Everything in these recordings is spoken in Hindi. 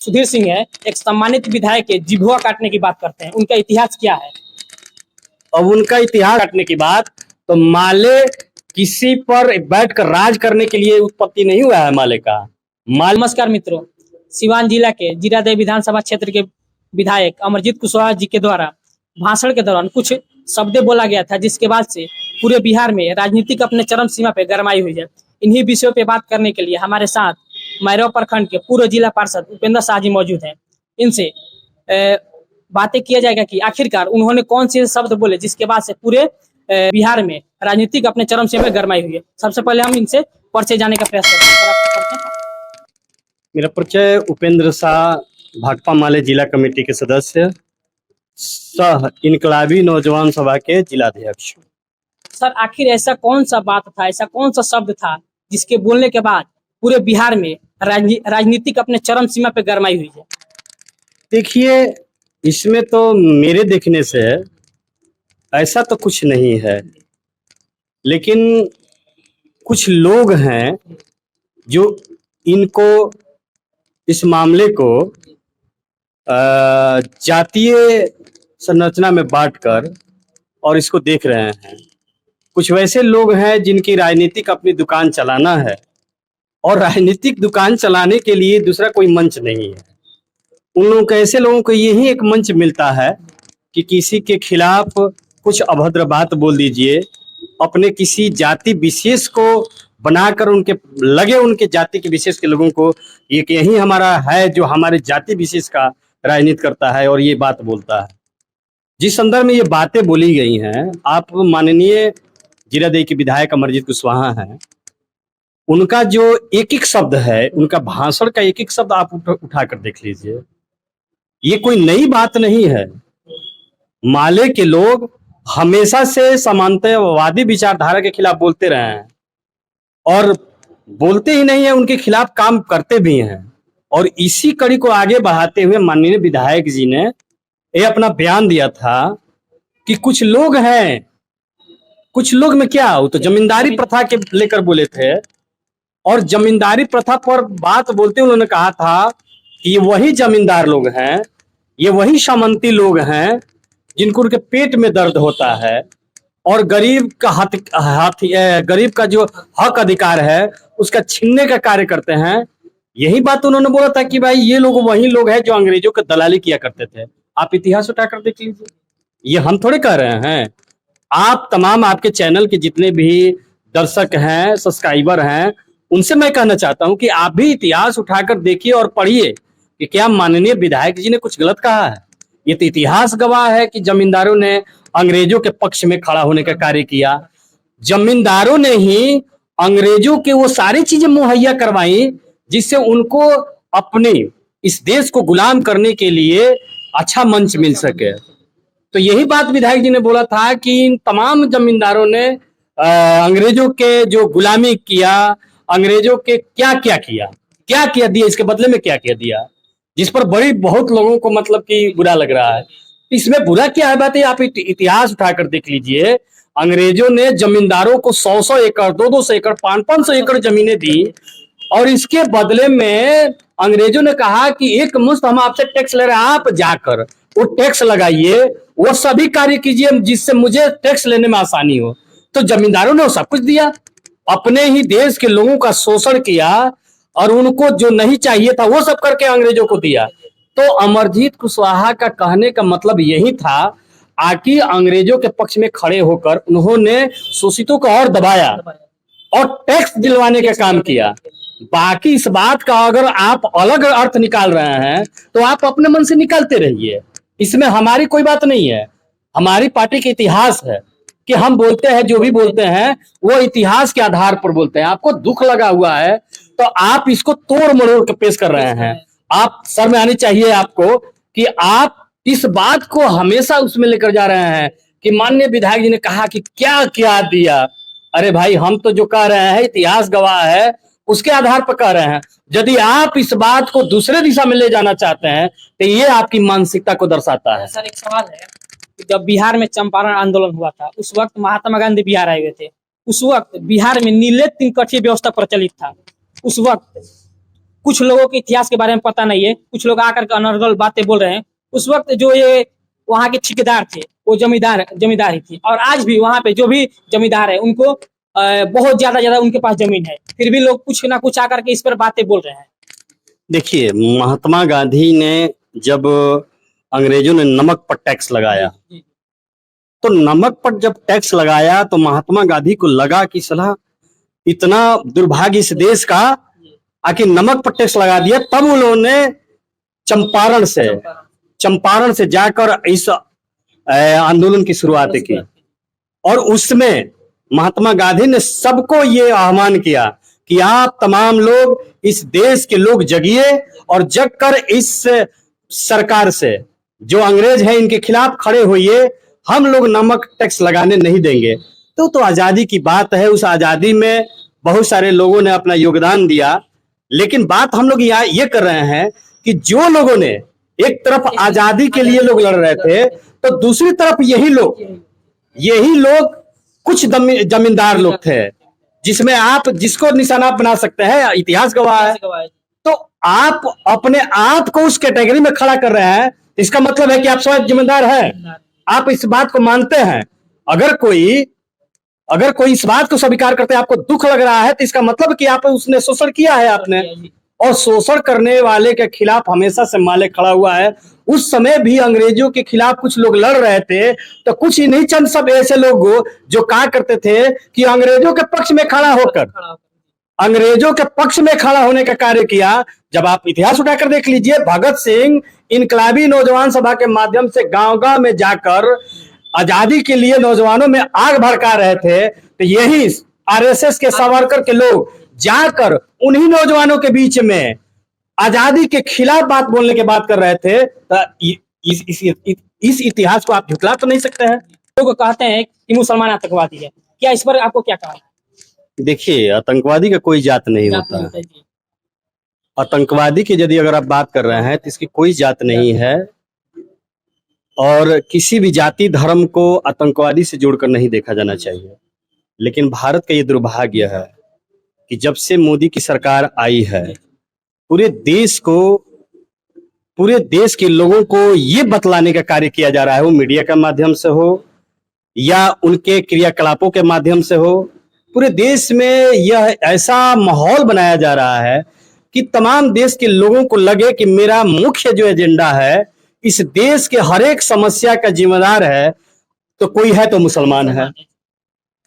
सुधीर सिंह है, एक सम्मानित विधायक के जिभुआ काटने की बात करते हैं, उनका इतिहास क्या है? अब उनका इतिहास काटने की बात, तो माले किसी पर बैठकर राज करने के लिए उत्पत्ति नहीं हुआ है माले का। नमस्कार मित्रों, सिवान जिला के जीरादेव विधानसभा क्षेत्र के विधायक अमरजीत कुशवाहा जी के द्वारा भाषण के दौरान कुछ शब्द बोला गया था, जिसके बाद से पूरे बिहार में राजनीतिक अपने चरम सीमा पे गरमाई हुई है। इन्हीं विषयों पे बात करने के लिए हमारे साथ मैरवा प्रखंड के पूर्व जिला पार्षद उपेंद्र शाह जी मौजूद हैं। इनसे बातें किया जाएगा कि आखिरकार उन्होंने कौन से शब्द बोले जिसके बाद से पूरे बिहार में राजनीतिक अपने चरम सीमा पे गरमाई हुई है। सबसे पहले हम इनसे परिचय जाने का प्रयास करते हैं। मेरा परिचय उपेंद्र शाह, भाकपा माले जिला कमेटी के सदस्य, सह इनकलाबी नौजवान सभा के जिलाध्यक्ष। सर, आखिर ऐसा कौन सा बात था, ऐसा कौन सा शब्द था जिसके बोलने के बाद पूरे बिहार में राजनीतिक अपने चरम सीमा पे गरमाई हुई है? देखिए, इसमें तो मेरे देखने से ऐसा तो कुछ नहीं है, लेकिन कुछ लोग हैं जो इनको इस मामले को जातीय संरचना में बांटकर और इसको देख रहे हैं। कुछ वैसे लोग हैं जिनकी राजनीतिक अपनी दुकान चलाना है, और राजनीतिक दुकान चलाने के लिए दूसरा कोई मंच नहीं है। उन लोगों को, ऐसे लोगों को यही एक मंच मिलता है कि किसी के खिलाफ कुछ अभद्र बात बोल दीजिए, अपने किसी जाति विशेष को बनाकर उनके जाति के विशेष के लोगों को एक यही हमारा है जो हमारे जाति विशेष का राजनीति करता है और ये बात बोलता है। जिस संदर्भ में ये बातें बोली गई हैं, आप माननीय जीरादेव के विधायक अमरजीत कुशवाहा हैं, उनका जो एक एक शब्द है, उनका भाषण का एक एक शब्द आप उठाकर देख लीजिए। ये कोई नई बात नहीं है। माले के लोग हमेशा से समानतावादी विचारधारा के खिलाफ बोलते रहे हैं, और बोलते ही नहीं है, उनके खिलाफ काम करते भी हैं। और इसी कड़ी को आगे बढ़ाते हुए माननीय विधायक जी ने ये अपना बयान दिया था कि कुछ लोग हैं, कुछ लोग में क्या हो, तो जमींदारी प्रथा के लेकर बोले थे, और जमींदारी प्रथा पर बात बोलते उन्होंने कहा था कि ये वही जमींदार लोग हैं, ये वही सामंती लोग हैं जिनको उनके पेट में दर्द होता है, और गरीब का जो हक अधिकार है उसका छीनने का कार्य करते हैं। यही बात उन्होंने बोला था कि भाई ये लोग वही लोग हैं जो अंग्रेजों की दलाली किया करते थे। आप इतिहास उठाकर देख लीजिए, ये हम थोड़े कह रहे हैं। आप तमाम, आपके चैनल के जितने भी दर्शक हैं, सब्सक्राइबर हैं, उनसे मैं कहना चाहता हूं कि आप भी इतिहास उठाकर देखिए और पढ़िए कि क्या माननीय विधायक जी ने कुछ गलत कहा है। ये तो इतिहास गवाह है कि जमींदारों ने अंग्रेजों के पक्ष में खड़ा होने का कार्य किया। जमींदारों ने ही अंग्रेजों के वो सारी चीजें मुहैया करवाई जिससे उनको अपने इस देश को गुलाम करने के लिए अच्छा मंच मिल सके। तो यही बात विधायक जी ने बोला था कि इन तमाम जमींदारों ने अंग्रेजों के जो गुलामी किया, अंग्रेजों के क्या किया दिया, इसके बदले में क्या क्या दिया, जिस पर बहुत लोगों को मतलब कि बुरा लग रहा है। इसमें बुरा क्या है बात है, आप इतिहास उठाकर देख लीजिए। अंग्रेजों ने जमींदारों को 100-100 एकड़, 200 एकड़, 500 एकड़ जमीनें दी, और इसके बदले में अंग्रेजों ने कहा कि एक मुश्त हम आपसे टैक्स ले रहे हैं, आप जाकर वो टैक्स लगाइए, वो सभी कार्य कीजिए जिससे मुझे टैक्स लेने में आसानी हो। तो जमींदारों ने वो सब कुछ दिया, अपने ही देश के लोगों का शोषण किया, और उनको जो नहीं चाहिए था वो सब करके अंग्रेजों को दिया। तो अमरजीत कुशवाहा का कहने का मतलब यही था आकि अंग्रेजों के पक्ष में खड़े होकर उन्होंने शोषितों को और दबाया और टैक्स दिलवाने का काम किया। बाकी इस बात का अगर आप अलग अर्थ निकाल रहे हैं तो आप अपने मन से निकालते रहिए, इसमें हमारी कोई बात नहीं है। हमारी पार्टी का इतिहास है कि हम बोलते हैं, जो भी बोलते हैं वो इतिहास के आधार पर बोलते हैं। आपको दुख लगा हुआ है तो आप इसको तोड़ मरोड़ के पेश कर रहे हैं। आप सर में आनी चाहिए आपको कि आप इस बात को हमेशा उसमें लेकर जा रहे हैं कि माननीय विधायक जी ने कहा कि क्या क्या दिया। अरे भाई, हम तो जो कह रहे हैं इतिहास गवाह है, उसके आधार पर कह रहे हैं। यदि आप इस बात को दूसरे दिशा में ले जाना चाहते हैं तो ये आपकी मानसिकता को दर्शाता है। सर, एक सवाल है, जब बिहार में चंपारण आंदोलन हुआ था, उस वक्त महात्मा गांधी बिहार आए हुए थे। उस वक्त बिहार में नीले तीन कठिया व्यवस्था प्रचलित था। उस वक्त कुछ लोगों के इतिहास के बारे में पता नहीं है, कुछ लोग आकर के अनर्गल बातें बोल रहे हैं। उस वक्त जो ये वहाँ के ठेकेदार थे वो जमींदार ही थी, और आज भी वहाँ पे जो भी जमींदार है उनको बहुत ज्यादा उनके पास जमीन है, फिर भी लोग कुछ ना कुछ आकर के इस पर बातें बोल रहे हैं। देखिए, महात्मा गांधी ने जब अंग्रेजों ने नमक पर टैक्स लगाया, तो नमक पर जब टैक्स लगाया तो महात्मा गांधी को लगा कि सलाह इतना दुर्भाग्य इस देश का, आखिर नमक पर टैक्स लगा दिया। तब उन्होंने चंपारण से जाकर इस आंदोलन की शुरुआत की, और उसमें महात्मा गांधी ने सबको ये आह्वान किया कि आप तमाम लोग, इस देश के लोग जगिए और जगकर इस सरकार से, जो अंग्रेज है इनके खिलाफ खड़े होइए, हम लोग नमक टैक्स लगाने नहीं देंगे। तो आजादी की बात है, उस आजादी में बहुत सारे लोगों ने अपना योगदान दिया, लेकिन बात हम लोग यहाँ ये कर रहे हैं कि जो लोगों ने एक तरफ आजादी के लिए लोग लड़ रहे थे, तो दूसरी तरफ यही लोग कुछ जमींदार लोग थे, जिसमें आप जिसको निशाना बना सकते हैं, इतिहास गवाह है। तो आप अपने आप को उस कैटेगरी में खड़ा कर रहे हैं, इसका मतलब है कि आप स्वयं जिम्मेदार हैं, आप इस बात को मानते हैं। अगर कोई इस बात को स्वीकार करते हैं, आपको दुख लग रहा है, तो इसका मतलब कि आप उसने शोषण किया है आपने, और शोषण करने वाले के खिलाफ हमेशा से माले खड़ा हुआ है। उस समय भी अंग्रेजों के खिलाफ कुछ लोग लड़ रहे थे, तो कुछ ही नहीं, चंद सब ऐसे लोग जो कहा करते थे कि अंग्रेजों के पक्ष में खड़ा होकर, अंग्रेजों के पक्ष में खड़ा होने का कार्य किया। जब आप इतिहास उठाकर देख लीजिए, भगत सिंह इनकलाबी नौजवान सभा के माध्यम से गांव-गांव में जाकर आजादी के लिए नौजवानों में आग भड़का रहे थे, तो यही आरएसएस के सावरकर के लोग जाकर उन्हीं नौजवानों के बीच में आजादी के खिलाफ बात बोलने की बात कर रहे थे। तो इस इतिहास को आप झुटला तो नहीं सकते हैं। लोग कहते हैं कि मुसलमान आतंकवादी है, क्या इस पर आपको क्या कहा? देखिए, आतंकवादी का कोई जात नहीं होता है। आतंकवादी की यदि अगर आप बात कर रहे हैं तो इसकी कोई जात नहीं है, और किसी भी जाति धर्म को आतंकवादी से जोड़कर नहीं देखा जाना चाहिए। लेकिन भारत का ये दुर्भाग्य है कि जब से मोदी की सरकार आई है, पूरे देश के लोगों को ये बतलाने का कार्य किया जा रहा है, वो मीडिया के माध्यम से हो या उनके क्रियाकलापों के माध्यम से हो, पूरे देश में यह ऐसा माहौल बनाया जा रहा है कि तमाम देश के लोगों को लगे कि मेरा मुख्य जो एजेंडा है, इस देश के हर एक समस्या का जिम्मेदार है, तो कोई है तो मुसलमान है।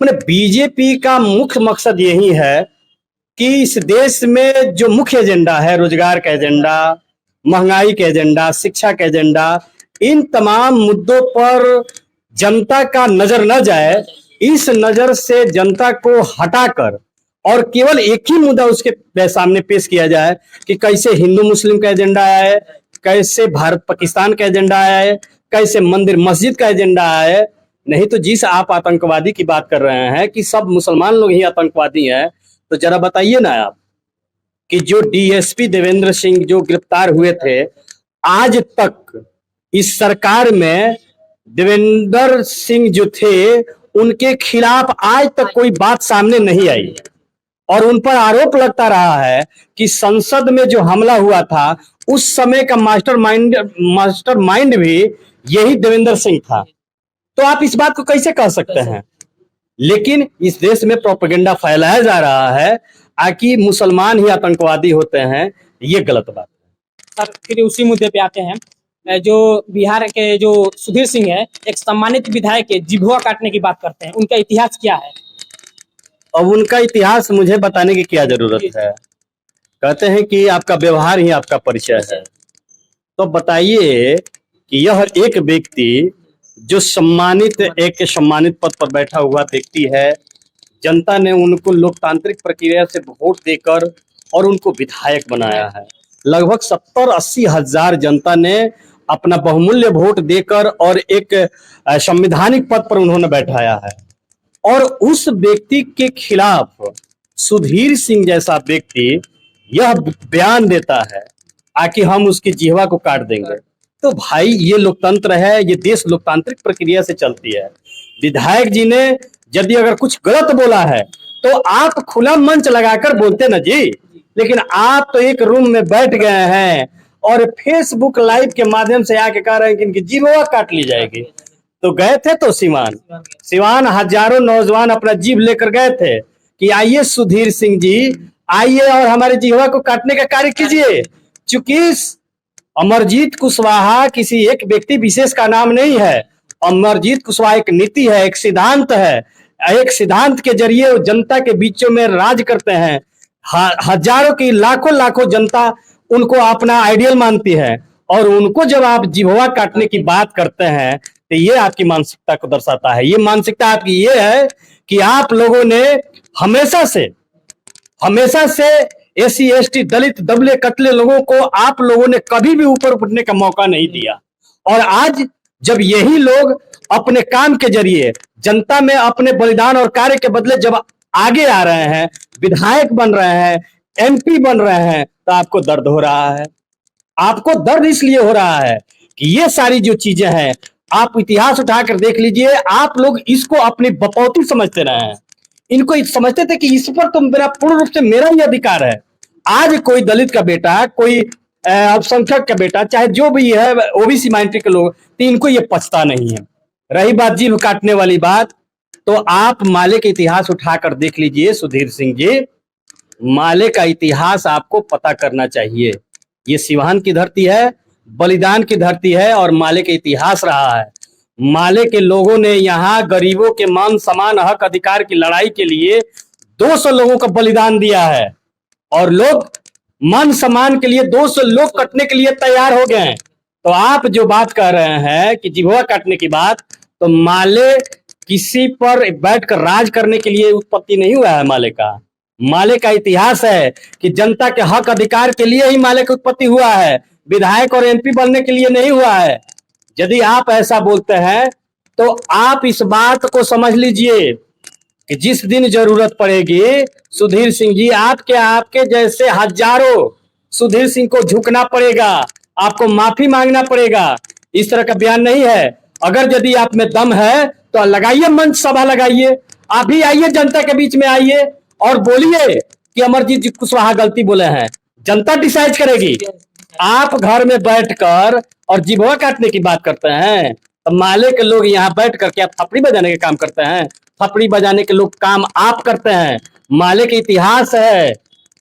मैंने बीजेपी का मुख्य मकसद यही है कि इस देश में जो मुख्य एजेंडा है, रोजगार का एजेंडा, महंगाई का एजेंडा, शिक्षा का एजेंडा, इन तमाम मुद्दों पर जनता का नजर न जाए, इस नजर से जनता को हटाकर और केवल एक ही मुद्दा उसके सामने पेश किया जाए कि कैसे हिंदू मुस्लिम का एजेंडा आया है, कैसे भारत पाकिस्तान का एजेंडा आया है, कैसे मंदिर मस्जिद का एजेंडा आया है। नहीं तो जिस आप आतंकवादी की बात कर रहे हैं कि सब मुसलमान लोग ही आतंकवादी हैं, तो जरा बताइए ना आप कि जो डीएसपी देवेंद्र सिंह जो गिरफ्तार हुए थे, आज तक इस सरकार में देवेंद्र सिंह जो थे उनके खिलाफ आज तक कोई बात सामने नहीं आई, और उन पर आरोप लगता रहा है कि संसद में जो हमला हुआ था उस समय का मास्टरमाइंड भी यही देवेंद्र सिंह था। तो आप इस बात को कैसे कह सकते हैं? लेकिन इस देश में प्रोपेगेंडा फैलाया जा रहा है कि मुसलमान ही आतंकवादी होते हैं, ये गलत बात है। सर, फिर उसी मुद्दे पे आते हैं, जो बिहार के जो सुधीर सिंह है, एक सम्मानित विधायक के जिभुआ काटने की बात करते हैं, उनका इतिहास क्या है? अब उनका इतिहास मुझे बताने की क्या जरूरत है? कहते हैं कि आपका व्यवहार ही आपका परिचय है। तो बताइए कि यह एक व्यक्ति जो एक सम्मानित पद पर बैठा हुआ व्यक्ति है, जनता ने उनको लोकतांत्रिक प्रक्रिया से वोट देकर और उनको विधायक बनाया है। लगभग 70-80 हजार जनता ने अपना बहुमूल्य वोट देकर और एक संवैधानिक पद पर उन्होंने बैठाया है, और उस व्यक्ति के खिलाफ सुधीर सिंह जैसा व्यक्ति यह बयान देता है कि हम उसकी जिह्वा को काट देंगे। तो भाई, ये लोकतंत्र है, ये देश लोकतांत्रिक प्रक्रिया से चलती है। विधायक जी ने यदि अगर कुछ गलत बोला है तो आप खुला मंच लगाकर बोलते ना जी, लेकिन आप तो एक रूम में बैठ गए हैं और फेसबुक लाइव के माध्यम से आके कह रहे हैं कि इनकी जीभवा काट ली जाएगी। तो गए थे तो सिवान हजारों नौजवान अपना जीभ लेकर गए थे कि आइए सुधीर सिंह जी, आइए और हमारे जीभवा को काटने का कार्य कीजिए। चूंकि अमरजीत कुशवाहा किसी एक व्यक्ति विशेष का नाम नहीं है। अमरजीत कुशवाहा एक नीति है, एक सिद्धांत है। एक सिद्धांत के जरिए वो जनता के बीचों में राज करते हैं। हजारों की लाखों लाखों जनता उनको अपना आइडियल मानती है, और उनको जब आप जिह्वा काटने की बात करते हैं तो ये आपकी मानसिकता को दर्शाता है। ये मानसिकता आपकी ये है कि आप लोगों ने हमेशा से एससी एसटी दलित दबले कतले लोगों को आप लोगों ने कभी भी ऊपर उठने का मौका नहीं दिया। और आज जब यही लोग अपने काम के जरिए जनता में अपने बलिदान और कार्य के बदले जब आगे आ रहे हैं, विधायक बन रहे हैं, एमपी बन रहे हैं, तो आपको दर्द हो रहा है। आपको दर्द इसलिए हो रहा है कि ये सारी जो चीजें हैं, आप इतिहास उठाकर देख लीजिए, आप लोग इसको अपनी बपौती समझते रहे हैं। इनको समझते थे कि इस पर तो मेरा पूर्ण रूप से मेरा ही अधिकार है। आज कोई दलित का बेटा, कोई अल्पसंख्यक का बेटा, चाहे जो भी है, ओबीसी माइनॉरिटी के लोग, तो इनको ये पछता नहीं है। रही बात जीभ काटने वाली बात, तो आप माले का इतिहास उठाकर देख लीजिए सुधीर सिंह जी। माले का इतिहास आपको पता करना चाहिए। ये सिवान की धरती है, बलिदान की धरती है, और माले का इतिहास रहा है। माले के लोगों ने यहाँ गरीबों के मान सम्मान हक अधिकार की लड़ाई के लिए 200 लोगों का बलिदान दिया है, और लोग मान सम्मान के लिए 200 लोग कटने के लिए तैयार हो गए हैं। तो आप जो बात कर रहे हैं कि जिह्वा काटने की बात, तो माले किसी पर बैठकर राज करने के लिए उत्पत्ति नहीं हुआ है। माले का इतिहास है कि जनता के हक अधिकार के लिए ही माले की उत्पत्ति हुआ है, विधायक और एमपी बनने के लिए नहीं हुआ है। यदि आप ऐसा बोलते हैं तो आप इस बात को समझ लीजिए कि जिस दिन जरूरत पड़ेगी, सुधीर सिंह जी, आपके जैसे हजारों सुधीर सिंह को झुकना पड़ेगा, आपको माफी मांगना पड़ेगा। इस तरह का बयान नहीं है। अगर यदि आप में दम है तो लगाइए, मंच सभा लगाइए, आप भी आइए, जनता के बीच में आइए और बोलिए कि अमरजीत कुशवाहा गलती बोले हैं। जनता डिसाइड करेगी। आप घर में बैठकर और जिह्वा काटने की बात करते हैं, तो माले के लोग यहाँ बैठ कर क्या थपड़ी बजाने के काम करते हैं? थपड़ी बजाने के लोग काम आप करते हैं। माले के इतिहास है,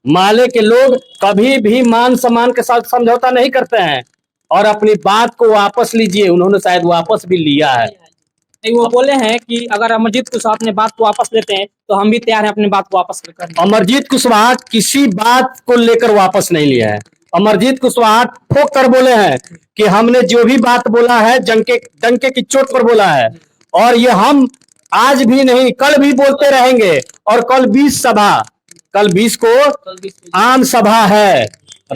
माले के लोग कभी भी मान सम्मान के साथ समझौता नहीं करते हैं। और अपनी बात को वापस लीजिए, उन्होंने शायद वापस भी लिया है। नहीं, वो बोले हैं कि अगर अमरजीत कुशवाहा अपने बात को वापस लेते हैं तो हम भी तैयार हैं अपनी बात को वापस लेकर। अमरजीत कुशवाहा किसी बात को लेकर वापस नहीं लिया है। अमरजीत कुशवाहा ठोक कर बोले हैं कि हमने जो भी बात बोला है डंके की चोट पर बोला है, और ये हम आज भी नहीं, कल भी बोलते रहेंगे। और कल 20 को आम सभा है,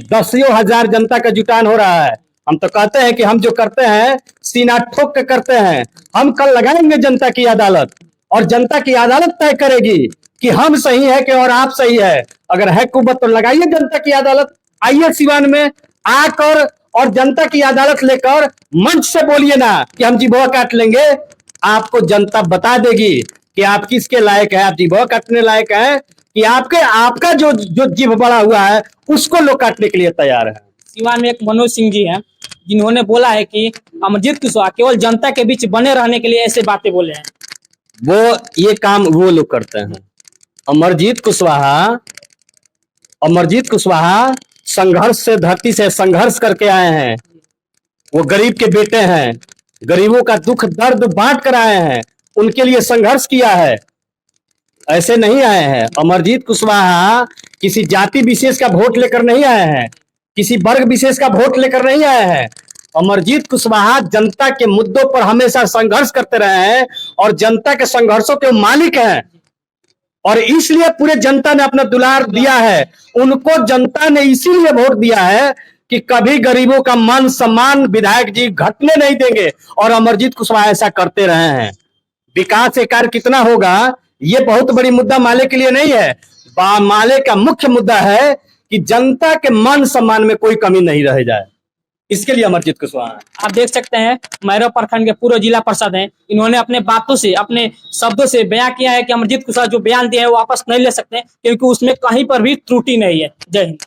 10,000 जनता का जुटान हो रहा है। हम तो कहते हैं कि हम जो करते हैं सीना ठोक के करते हैं। हम कल लगाएंगे जनता की अदालत, और जनता की अदालत तय करेगी कि हम सही है कि और आप सही है। अगर है कुबत तो लगाइए जनता की अदालत, आइए सिवान में आकर और जनता की अदालत लेकर मंच से बोलिए ना कि हम जिह्वा काट लेंगे। आपको जनता बता देगी कि आप किसके लायक है, आप जिह्वा काटने लायक है कि आपका जो जिह्वा बड़ा हुआ है उसको लोग काटने के लिए तैयार है। सिवान में एक मनोज सिंह जी हैं जिन्होंने बोला है कि अमरजीत कुशवाहा केवल जनता के बीच बने रहने के लिए ऐसे बातें बोले हैं। वो ये काम वो लोग करते हैं। अमरजीत कुशवाहा संघर्ष से, धरती से संघर्ष करके आए हैं। वो गरीब के बेटे हैं, गरीबों का दुख दर्द बांट कर आए हैं, उनके लिए संघर्ष किया है। ऐसे नहीं आए हैं। अमरजीत कुशवाहा किसी जाति विशेष का वोट लेकर नहीं आए हैं, किसी वर्ग विशेष का वोट लेकर नहीं आए हैं। अमरजीत कुशवाहा जनता के मुद्दों पर हमेशा संघर्ष करते रहे हैं, और जनता के संघर्षों के मालिक हैं, और इसलिए पूरे जनता ने अपना दुलार दिया है। उनको जनता ने इसीलिए वोट दिया है कि कभी गरीबों का मान सम्मान विधायक जी घटने नहीं देंगे, और अमरजीत कुशवाहा ऐसा करते रहे हैं। विकास के कार्य कितना होगा ये बहुत बड़ी मुद्दा माले के लिए नहीं है। माले का मुख्य मुद्दा है कि जनता के मान सम्मान में कोई कमी नहीं रह जाए। इसके लिए अमरजीत कुशवाहा हैं। आप देख सकते हैं मैरव प्रखंड के पूर्व जिला पार्षद हैं, इन्होंने अपने बातों से, अपने शब्दों से बयां किया है कि अमरजीत कुशवाहा जो बयान दिया है वो वापस नहीं ले सकते, क्योंकि उसमें कहीं पर भी त्रुटि नहीं है। जय हिंद।